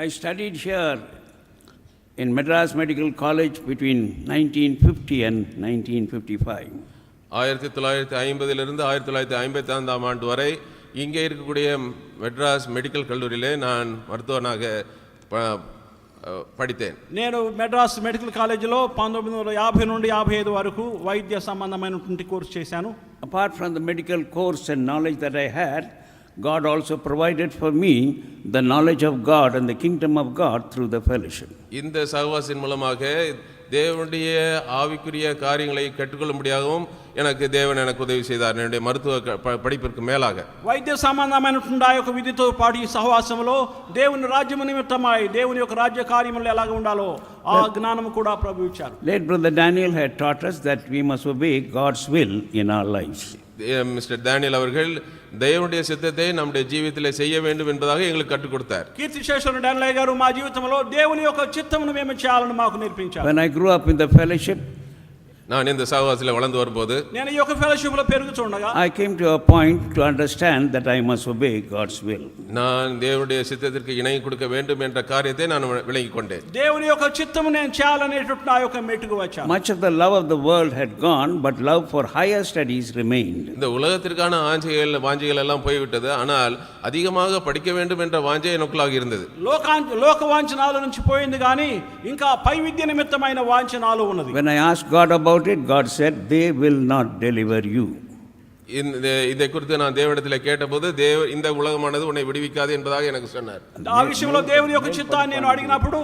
I studied here in Madras Medical College between 1950 and 1955. 1950 1955 ஆண்டு வரை இங்கே இருக்கக்கூடிய மெட்ராஸ் மெடிக்கல் கல்லூரியிலே நான் மருத்துவனாக படித்தேன். నేను మెడ్రాస్ మెడికల్ కాలేజీలో 1950 నుండి 55 వరకు వైద్య సంబంధమైనటువంటి కోర్సు చేశాను. Apart from the medical course and knowledge that I had, God also provided for me the knowledge of God and the kingdom of God through the fellowship. இந்த சகவாசத்தின் மூலமாக தேவனுடைய ஆவிக்குரிய காரியங்களை கற்றுக்கொள்ளும்படியாகவும் எனக்கு தேவன் எனக்கு உதவி செய்தார். என்னுடைய மருத்துவ படிப்பிற்கு மேலாக వైద్య సంబంధమైనటువంటి ఆ యొక్క విధితో పాటు ఈ సహవాసంలో దేవుని రాజ్యము నిమిత్తమై దేవుని యొక్క రాజ్య కార్యములు ఎలాగ ఉండాలో ఆ జ్ఞానము కూడా ప్రభు ఇచ్చారు. Late brother Daniel had taught us that we must obey God's will in our lives. Mister Daniel அவர்கள் தேவனுடைய சித்தத்தை நம்முடைய ஜீவிதத்திலே செய்ய வேண்டும் என்பதாக எங்களுக்கு கற்றுக் கொடுத்தார். కీర్తిశేషుడు డానియల్ గారు మా జీవితంలో దేవుని యొక్క చిత్తమును మేము చేయాలని మాకు నేర్పించారు. When I grew up in the fellowship, நான் இந்த சகவாசத்தில் வளர்ந்து வரும்போது నేను ఈ యొక్క ఫెలోషిప్లో పెరుగుతుండగా I came to a point to understand that I must obey God's will. நான் தேவனுடைய சித்தத்திற்கு இணை கொடுக்க வேண்டும் என்ற காரியத்தை நான் விளங்கிக் கொண்டேன். దేవుని యొక్క చిత్తము నేను చేయాలనేటువంటి నా యొక్క మెట్టుకు వచ్చాను. Much of the love of the world had gone, but love for higher studies remained. இந்த உலகத்திற்கான வாஞ்சைகள் எல்லாம் போய்விட்டது, ஆனால் அதிகமாக படிக்க வேண்டும் என்ற வாஞ்சை எனக்குள்ளாக இருந்தது. లోక వాంఛనాల నుంచి పోయింది కానీ ఇంకా పై విద్య నిమిత్తమైన వాంఛనాలు ఉన్నది. When I asked God about it, God said they will not deliver you. இதை குறித்து நான் தேவனிடத்தில் கேட்டபோது இந்த உலகமானது உன்னை விடுவிக்காது என்பதாக எனக்கு சொன்னார். ఆ విషయంలో దేవుని యొక్క చిత్తాన్ని నేను అడిగినప్పుడు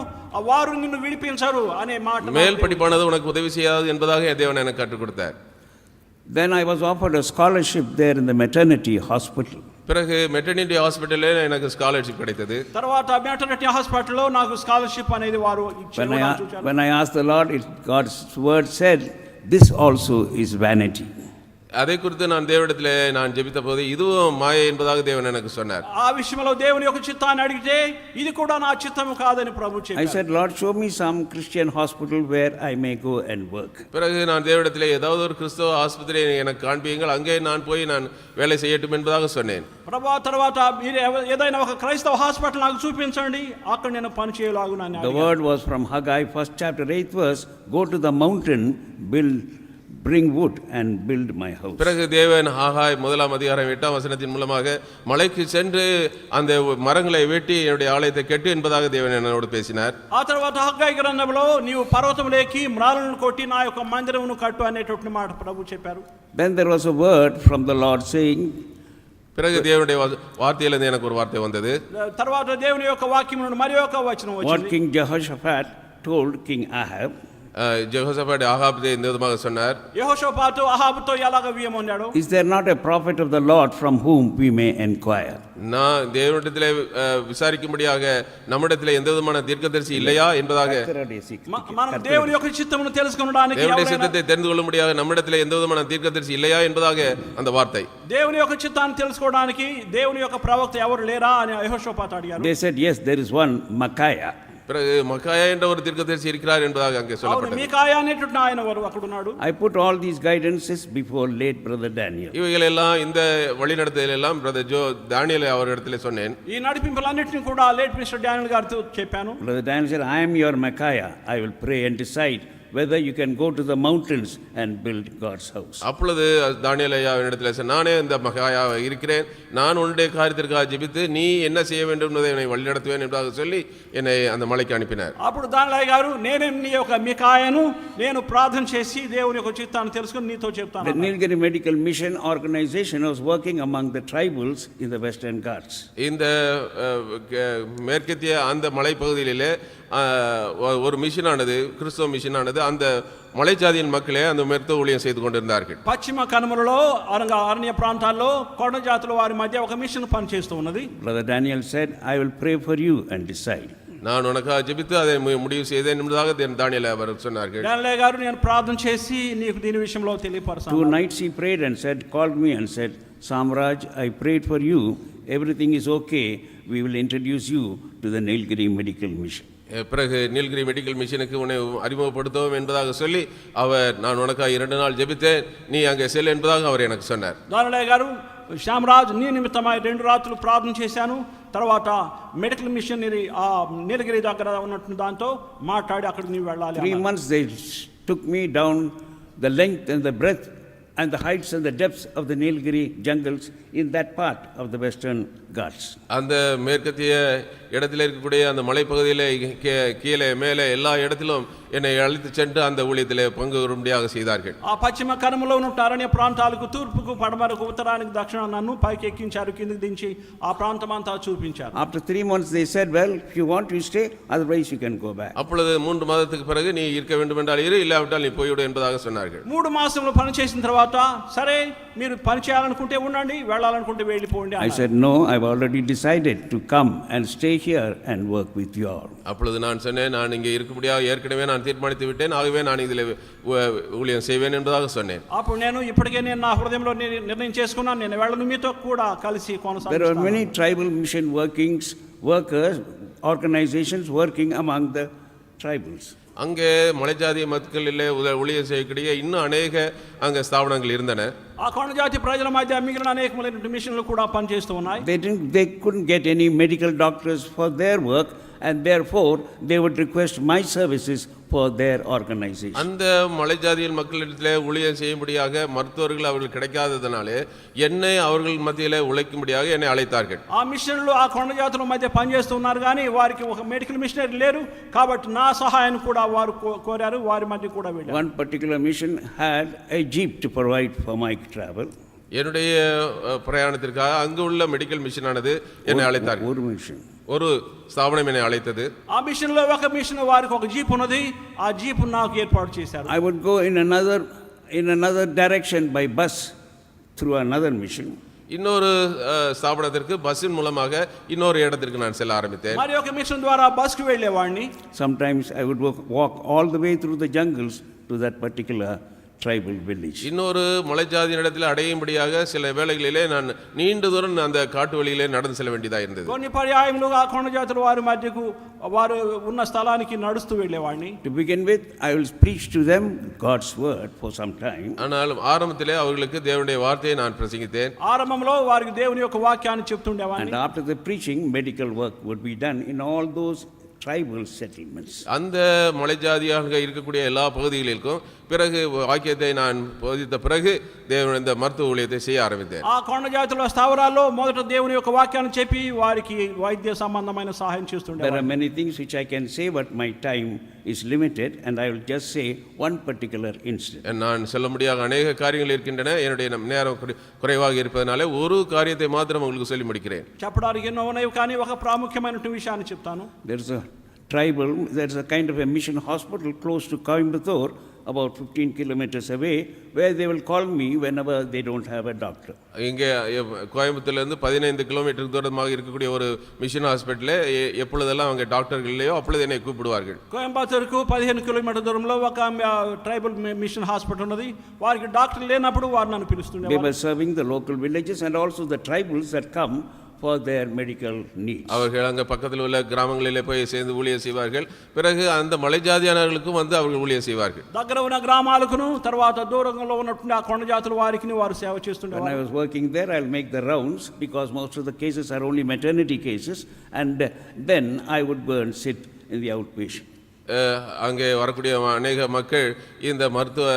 వారు నిన్ను విడిపించరు అనే మాట மேல் படிப்பானது உனக்கு உதவி செய்யாது என்பதாக தேவன் எனக்கு கற்றுக் கொடுத்தார். Then I was offered a scholarship there in the maternity hospital. பிறகு மெட்டர்னிட்டி ஹாஸ்பிட்டல்ல எனக்கு ஸ்காலர்ஷிப் கிடைத்தது. తర్వాత మెటర్నిటీ హాస్పిటల్లో నాకు స్కాలర్షిప్ అనేది వారు ఇచ్చారు. When I asked the Lord, God's word said, this also is vanity. அதை குறித்து நான் தேவனிடத்தில் நான் ஜெபித்த போது இதுவும் மாயை என்பதாக தேவன் எனக்கு சொன்னார். ఆ విషయంలో దేవుని యొక్క చిత్తాన్ని అడిగితే ఇది కూడా నా చిత్తము కాదని ప్రభు చెప్పారు. I said, Lord, show me some Christian hospital where I may go and work. பிறகு நான் தேவனிடத்தில் ஏதாவது ஒரு கிறிஸ்தவ ஆஸ்பத்திரியை எனக்கு காண்பியுங்கள், அங்கே நான் போய் நான் வேலை செய்யட்டும் என்பதாக சொன்னேன். ప్రభు తర్వాత మీరు ఏదైనా ఒక క్రైస్తవ హాస్పిటల్ నాకు చూపించండి, అక్కడ నేను పని చేయలాగునని. The word was from Haggai 1st chapter 8th verse, go to the mountain, bring wood and build my house. பிறகு தேவன் ஆகாய் 1ஆம் அதிகாரம் 8ஆம் வசனத்தின் மூலமாக மலைக்கு சென்று அந்த மரங்களை வெட்டி என்னுடைய ஆலயத்தை கட்டு என்பதாக தேவன் என்னோடு பேசினார். ఆ తర్వాత హగ్గయి గ్రంథంలో నీవు పర్వతములోకి మ్రాలను కొట్టి నా యొక్క మందిరమును కట్టు అనేటువంటి మాట ప్రభు చెప్పారు. Then there was a word from the Lord saying, பிறகு தேவனுடைய வார்த்தையிலிருந்து எனக்கு ஒரு வார்த்தை வந்தது. తర్వాత దేవుని యొక్క వాక్యం నుండి మరి ఒక వచనం వచ్చింది. What King Jehoshaphat told King Ahab, ஜெகோஷாபாத் ஆகாபுக்கு இந்த விதமாக சொன்னார். యెహోషాపాతు అహాబుతో ఎలాగ వియమన్నాడు? is there not a prophet of the Lord from whom we may inquire? நான் தேவனிடத்திலே விசாரிக்கும்படியாக நம்மிடத்திலே எந்த விதமான தீர்க்கதரிசி இல்லையா என்பதாக, మనం దేవుని యొక్క చిత్తమును తెలుసుకొనడానికి దేవుని சித்தத்தை தெரிந்து கொள்ளும்படியாக நம்மிடத்திலே எந்த விதமான தீர்க்கதரிசி இல்லையா என்பதாக அந்த வார்த்தை. దేవుని యొక్క చిత్తాన్ని తెలుసుకోవడానికి దేవుని యొక్క ప్రవక్త ఎవరు లేరా అని యెహోషాపాతు అడిగారు. They said, yes, there is one Micaiah. பிறகு மக்காயா என்ற ஒரு தீர்க்கதரிசி இருக்கிறார் என்பதாக அங்கே சொல்லப்பட்டது. மீகாயா అనేటువంటి ఆయన అక్కడ ఉన్నాడు. I put all these guidances before late brother Daniel. இவைகள் எல்லாம் இந்த வழிநடத்தல் எல்லாம் பிரதர் தானியேல் அவரிடத்திலே சொன்னேன். ఈ నడిపింపులన్నిటిని కూడా లేట్ మిస్టర్ డానియల్ గారితో చెప్పాను. Brother Daniel said, I am your Micaiah. I will pray and decide whether you can go to the mountains and build God's house. அப்பொழுது தானியேல் ஐயாவினிடத்தில் சொன்னார், நானே இந்த மகாயா இருக்கிறேன், நான் உன்னுடைய காரியத்திற்காக ஜெபித்து நீ என்ன செய்ய வேண்டும் என்பதை என்னை வழிநடத்துவேன் என்பதாக சொல்லி என்னை அந்த மலைக்கு அனுப்பினார். అప్పుడు దానియేల్ గారు నేను నీ యొక్క మికాయాను నేను ప్రార్థన చేసి దేవుని యొక్క చిత్తాన్ని తెలుసుకొని నీతో చెప్తాను. The Nilgiri Medical Mission organization was working among the tribals in the Western Ghats. இந்த மேற்கத்திய அந்த மலைப்பகுதியிலே ஒரு மிஷனானது, கிறிஸ்தவ மிஷனானது அந்த மலைஜாதியின் மக்களே அந்த மருத்துவ ஊழியம் செய்து கொண்டிருந்தார்கள். పశ్చిమ కనుమలలో అరణ్య ప్రాంతాల్లో కొండ జాతుల వారి మధ్య ఒక మిషన్ పనిచేస్తూ ఉన్నది. Brother Daniel said, I will pray for you and decide. நான் உனக்காக ஜெபித்து அதை முடிவு செய்தேன் என்பதாக தானியேல் அவர் சொன்னார்கள். డానియేల్ గారు నేను ప్రార్థన చేసి నీకు దీని విషయంలో తెలియపరచాను. 2 nights he prayed and said, called me and said, Samraj, I prayed for you, everything is okay, we will introduce you to the Nilgiri Medical Mission. பிறகு நீலகிரி மெடிக்கல் மிஷனுக்கு உன்னை அறிமுகப்படுத்துவோம் என்பதாக சொல்லி அவர், நான் உனக்காக 2 நாள் ஜெபித்தேன், நீ அங்கே செல் என்பதாக அவர் எனக்கு சொன்னார். దానియేల్ గారు శ్యామరాజ్ నీ నిమిత్తమై 2 రాత్రులు ప్రార్థన చేశాను. తర్వాత మెడికల్ మిషనరీ ఆ నీలగిరి దగ్గర ఉన్నట్టు దాంతో మాట్లాడి అక్కడికి నీవు వెళ్ళాలి 3 months they took me down the length and the breadth and the heights and the depths of the Nilgiri jungles in that part of the Western Ghats. அந்த மேற்கத்திய இடத்தில் இருக்கக்கூடிய அந்த மலைப்பகுதியிலே கீழே மேலே எல்லா இடத்திலும் என்னை அழைத்து சென்று அந்த ஊழியத்திலே பங்கு வரும்படியாக செய்தார்கள். ఆ పశ్చిమ కనుమలో ఉన్న అరణ్య ప్రాంతాలకు తూర్పుకు పడమరకు ఉత్తరానికి దక్షిణానికి నన్ను పైకి ఎక్కించారు, కిందికి దించి ఆ ప్రాంతం అంతా చూపించారు. After 3 months they said, well, if you want you stay, otherwise you can go back. அப்பொழுது 3 மாதத்துக்கு பிறகு நீ இருக்க வேண்டும் என்றால் இரு, இல்லாவிட்டால் நீ போய்விடு என்பதாக சொன்னார்கள். 3 మాసంలో పని చేసిన తర్వాత సరే మీరు పని చేయాలనుకుంటే ఉండండి, వెళ్ళాలనుకుంటే వెళ్ళిపోండి. I said, no, I've already decided to come and stay here and work with you all. அப்பொழுது நான் சொன்னேன், நான் இங்கே இருக்கும்படியாக ஏற்கனவே நான் தீர்மானித்து விட்டேன், ஆகவே நான் இதில் ஊழியம் செய்வேன் என்பதாக சொன்னேன். అప్పుడు నేను ఇప్పటికే నా హృదయంలో నిర్ణయం చేసుకున్నాను, నేను వెళ్ళను, మీతో కూడా కలిసి There are కొనసాగిస్తాను. many tribal mission workers, organizations working among the tribals. அங்கே மலைஜாதிய மக்களிலே ஊழியம் செய்யக்கூடிய இன்னும் அநேக அங்கே ஸ்தாபனங்கள் இருந்தன. ఆ కొండ జాతి ప్రజల మధ్య మిగిలిన అనేకమైన మిషన్లు కూడా పనిచేస్తూ ఉన్నాయి. They couldn't get any medical doctors for their work, and therefore they would request my services for their organization. அந்த மலைஜாதியின் மக்களிடத்திலே ஊழியம் செய்யும்படியாக மருத்துவர்கள் அவர்கள் கிடைக்காததனாலே என்னை அவர்கள் மத்தியிலே உழைக்கும்படியாக என்னை அழைத்தார்கள். ఆ మిషన్లు ఆ కొండ జాతుల మధ్య పనిచేస్తున్నారు కానీ వారికి ఒక మెడికల్ మిషనరీ లేరు, కాబట్టి నా సహాయాన్ని కూడా వారు కోరారు, వారి మధ్య కూడా వెళ్ళారు. One particular mission had a jeep to provide for my travel. என்னுடைய பிரயாணத்திற்காக அங்கு உள்ள மெடிக்கல் மிஷனானது என்னை அழைத்தார்கள். ஒரு mission. ஒரு ஸ்தாபனம் என்னை அழைத்தது. ఆ మిషన్ లో ఒక మిషన్ వారికి ఒక జీప్ ఉన్నది, ఆ జీప్ నాకు ఏర్పాటు చేశారు. I would go in another direction by bus through another mission. இன்னொரு ஸ்தாபனத்திற்கு பஸ்ஸின் மூலமாக இன்னொரு இடத்திற்கு நான் செல்ல ஆரம்பித்தேன். మరి ఒక మిషన్ ద్వారా బస్ కు వెళ్ళేవాడిని. Sometimes I would walk all the way through the jungles to that particular tribal village. இன்னொரு மலைஜாதியின் இடத்தில் அடையும்படியாக சில வேளைகளிலே நான் நீண்ட தூரம் அந்த காட்டு வழியிலே நடந்து செல்ல வேண்டியதாக இருந்தது. కొన్ని పర్యాయములుగా ఆ కొండ జాతుల వారి మధ్యకు వారు ఉన్న స్థలానికి నడుస్తూ వెళ్ళేవాడిని. To begin with, I will preach to them God's word for some time. ஆனால் ஆரம்பத்திலே அவர்களுக்கு தேவனுடைய வார்த்தையை நான் பிரசங்கித்தேன். ఆరంభంలో వారికి దేవుని యొక్క వాక్యాన్ని చెప్తుండేవాడిని. And after the preaching, medical work would be done in all those tribal settlements. அந்த மலைஜாதியாக இருக்கக்கூடிய எல்லா பகுதிகளிலும் பிறகு வாக்கியத்தை நான் போதித்த பிறகு தேவன் இந்த மருத்துவ ஊழியத்தை செய்ய ஆரம்பித்தேன். ఆ కొండ జాతుల స్థావరాల్లో మొదట దేవుని యొక్క వాక్యాన్ని చెప్పి వారికి వైద్య సంబంధమైన సహాయం చేస్తుండేవాడిని. There are many things which I can say, but my time is limited, and I will just say one particular incident. நான் சொல்ல முடியாத அநேக காரியங்கள் இருக்கின்றன, என்னுடைய நேரம் குறைவாக இருப்பதனால ஒரு காரியத்தை மாத்திரம் உங்களுக்கு சொல்லி முடிக்கிறேன். చెప్పడానికి ఎన్నో ఉన్నాయి కానీ ఒక ప్రాముఖ్యమైన విషయాన్ని చెప్తాను. There's a kind of a mission hospital close to Coimbatore, about 15 kilometers away, where they will call me whenever they don't have a doctor. இங்கே கோயம்புத்தூர்லேருந்து 15 கிலோமீட்டர் தூரமாக இருக்கக்கூடிய ஒரு மிஷன் ஹாஸ்பிட்டலில் எப்பொழுதெல்லாம் அவங்க டாக்டர்கள் இல்லையோ அப்பொழுது என்னை கூப்பிடுவார்கள். కోయంబత్తూరుకు 15 కిలోమీటర్ల దూరంలో ఒక ట్రైబల్ మిషన్ హాస్పిటల్ ఉన్నది. వారికి డాక్టర్ లేనప్పుడు వారు నన్ను పిలుస్తుండేవారు. They were serving the local villages and also the tribals that come for their medical needs. அவர்கள் அங்கே பக்கத்தில் உள்ள கிராமங்களிலே போய் சேர்ந்து ஊழியம் செய்வார்கள். பிறகு அந்த மலைஜாதியானவர்களுக்கும் வந்து அவர்கள் ஊழியம் செய்வார்கள். దగ్గర ఉన్న గ్రామాలకును తర్వాత దూరంలో ఉన్నటువంటి ఆ కొండ జాతుల వారికి వారు సేవ చేస్తుండేవారు. When I was working there, I'll make the rounds because most of the cases are only maternity cases, and then I would go and sit in the outpatient. அங்கே வரக்கூடிய அநேக மக்கள் இந்த மருத்துவ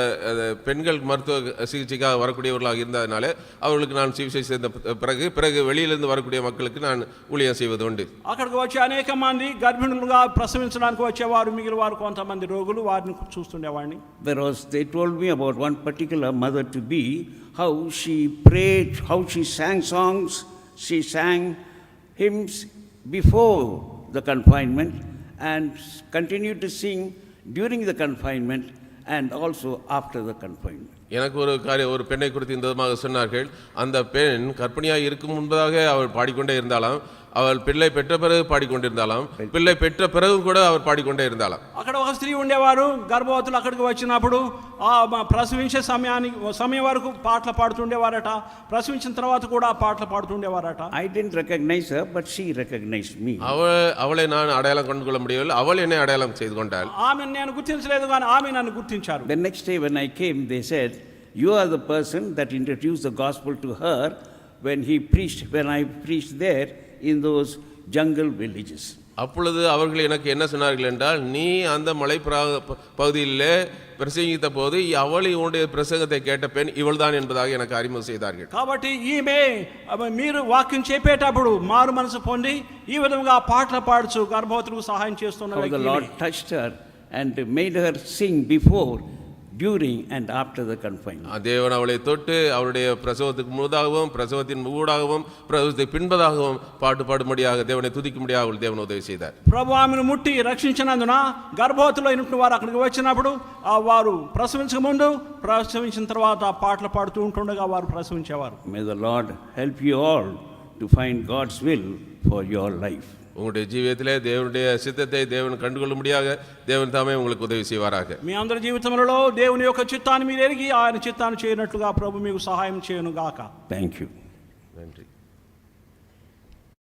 பெண்கள் மருத்துவ சிகிச்சைக்காக வரக்கூடியவர்களாக இருந்ததுனால அவர்களுக்கு நான் சிகிச்சை செய்த பிறகு வெளியிலிருந்து வரக்கூடிய மக்களுக்கு நான் ஊழியம் செய்வது உண்டு. అక్కడికి వచ్చే అనేక మంది గర్భిణులుగా ప్రసవించడానికి వచ్చేవారు, మిగిలిన వారు కొంతమంది రోగులు, వారిని చూస్తుండేవాడిని. They told me about one particular mother to be, how she prayed, how she sang songs, she sang hymns before the confinement and continued to sing during the confinement and also after the confinement. எனக்கு ஒரு பெண்ணை குறித்து இந்த விதமாக சொன்னார்கள். அந்த பெண் கர்ப்பிணியாக இருக்கும் முன்பதாக அவள் பாடிக்கொண்டே இருந்தாலாம், அவள் பிள்ளை பெற்ற பிறகு பாடிக்கொண்டிருந்தாலாம், பிள்ளை பெற்ற பிறகும் கூட அவர் பாடிக்கொண்டே இருந்தாலாம். అక్కడ ఒక స్త్రీ ఉండేవారు, గర్భవతులు అక్కడికి వచ్చినప్పుడు ఆ ప్రసవించే సమయం వరకు పాటలు పాడుతుండేవారట, ప్రసవించిన తర్వాత కూడా పాటలు పాడుతుండేవారట. I didn't recognize her, but she recognized me. அவளை நான் அடையாளம் கண்டு கொள்ள முடியவில்லை, அவள் என்னை அடையாளம் செய்து கொண்டாள். ఆమెను నేను గుర్తించలేదు కానీ ఆమె నన్ను గుర్తించారు. The next day when I came, they said, you are the person that introduced the gospel to her when I preached there in those jungle villages. அப்பொழுது அவர்கள் எனக்கு என்ன சொன்னார்கள் என்றால், நீ அந்த மலை பகுதியிலே பிரசங்கித்த போது அவள் உன்னுடைய பிரசங்கத்தை கேட்ட பெண் இவள்தான் என்பதாக எனக்கு அறிமுகம் செய்தார்கள். కాబట్టి ఈమె మీరు వాక్యం చెప్పేటప్పుడు మారు మనసు పొంది ఈ విధంగా పాటలు పాడుచు గర్భవతులకు సహాయం చేస్తున్న How the వ్యక్తి Lord touched her and made her sing before, during and after the confinement. தேவன் அவளை தொட்டு அவருடைய பிரசவத்துக்கு முன்னதாகவும் பிரசவத்தின் ஊடாகவும் பிரசவத்துக்கு பின்பதாகவும் பாட்டு பாடும்படியாக தேவனை துதிக்கும்படியாக தேவன் உதவி செய்தார். ప్రభు ఆమెను ముట్టి రక్షించినందున గర్భవతిలో అయినటువంటి వారు అక్కడికి వచ్చినప్పుడు ఆ వారు ప్రసవించక ముందు ప్రసవించిన తర్వాత పాటలు పాడుతూ ఉంటుండగా వారు ప్రసవించేవారు. May the Lord help you all to find God's will for your life. உங்களுடைய ஜீவியத்திலே தேவனுடைய சித்தத்தை தேவன் கண்டுகொள்ளும்படியாக தேவன் தாமே உங்களுக்கு உதவி செய்வாராக. మీ అందరి జీవితంలో దేవుని యొక్క చిత్తాన్ని మీరు ఎరిగి ఆయన చిత్తాన్ని చేయనట్లుగా ప్రభు మీకు సహాయం చేయను గాక. Thank you. நன்றி.